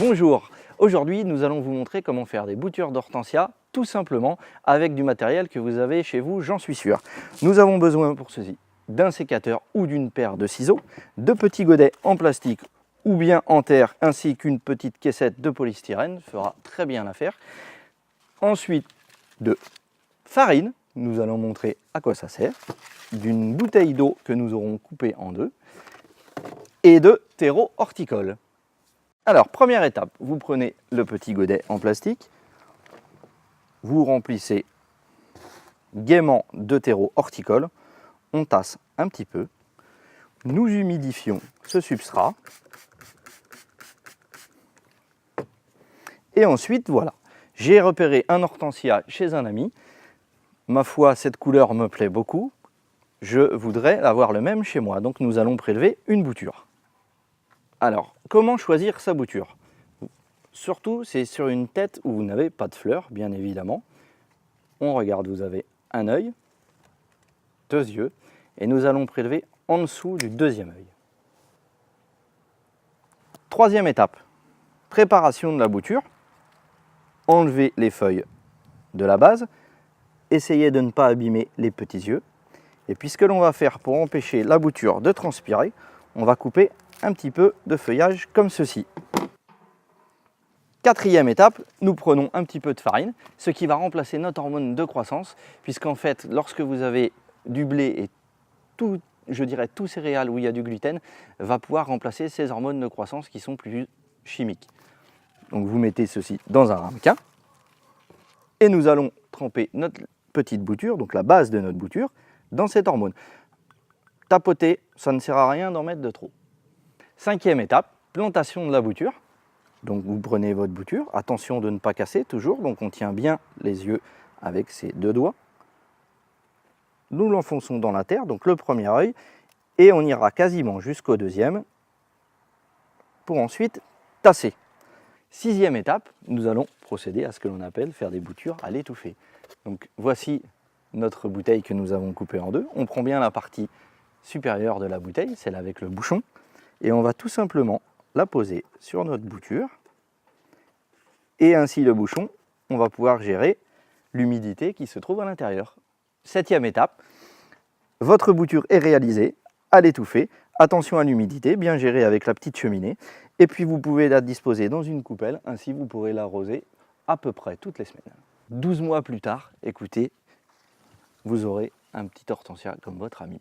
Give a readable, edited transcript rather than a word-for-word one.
Bonjour, aujourd'hui nous allons vous montrer comment faire des boutures d'hortensia tout simplement avec du matériel que vous avez chez vous, j'en suis sûr. Nous avons besoin pour ceci d'un sécateur ou d'une paire de ciseaux, de petits godets en plastique ou bien en terre ainsi qu'une petite caissette de polystyrène, fera très bien l'affaire. Ensuite de farine, nous allons montrer à quoi ça sert, d'une bouteille d'eau que nous aurons coupée en deux et de terreau horticole. Alors, première étape, vous prenez le petit godet en plastique, vous remplissez gaiement de terreau horticole, on tasse un petit peu, nous humidifions ce substrat, et ensuite, voilà, j'ai repéré un hortensia chez un ami, ma foi, cette couleur me plaît beaucoup, je voudrais avoir le même chez moi, donc nous allons prélever une bouture. Alors, comment choisir sa bouture? Surtout, c'est sur une tête où vous n'avez pas de fleurs, bien évidemment. On regarde, vous avez un œil, deux yeux, et nous allons prélever en dessous du deuxième œil. Troisième étape, préparation de la bouture. Enlevez les feuilles de la base, essayez de ne pas abîmer les petits yeux. Et puis ce que l'on va faire pour empêcher la bouture de transpirer, on va couper un petit peu de feuillage comme ceci. Quatrième étape, nous prenons un petit peu de farine, ce qui va remplacer notre hormone de croissance, puisqu'en fait, lorsque vous avez du blé et tout, je dirais tout céréales où il y a du gluten, va pouvoir remplacer ces hormones de croissance qui sont plus chimiques. Donc vous mettez ceci dans un ramequin, et nous allons tremper notre petite bouture, donc la base de notre bouture, dans cette hormone. Tapoter, ça ne sert à rien d'en mettre de trop. Cinquième étape, plantation de la bouture. Donc vous prenez votre bouture, attention de ne pas casser toujours, donc on tient bien les yeux avec ses deux doigts. Nous l'enfonçons dans la terre, donc le premier œil, et on ira quasiment jusqu'au deuxième, pour ensuite tasser. Sixième étape, nous allons procéder à ce que l'on appelle faire des boutures à l'étouffée. Donc voici notre bouteille que nous avons coupée en deux. On prend bien la partie supérieure de la bouteille, celle avec le bouchon, et on va tout simplement la poser sur notre bouture. Et ainsi le bouchon, on va pouvoir gérer l'humidité qui se trouve à l'intérieur. Septième étape, votre bouture est réalisée à l'étouffée. Attention à l'humidité, bien gérée avec la petite cheminée. Et puis vous pouvez la disposer dans une coupelle, ainsi vous pourrez l'arroser à peu près toutes les semaines. 12 mois plus tard, écoutez, vous aurez un petit hortensia comme votre ami.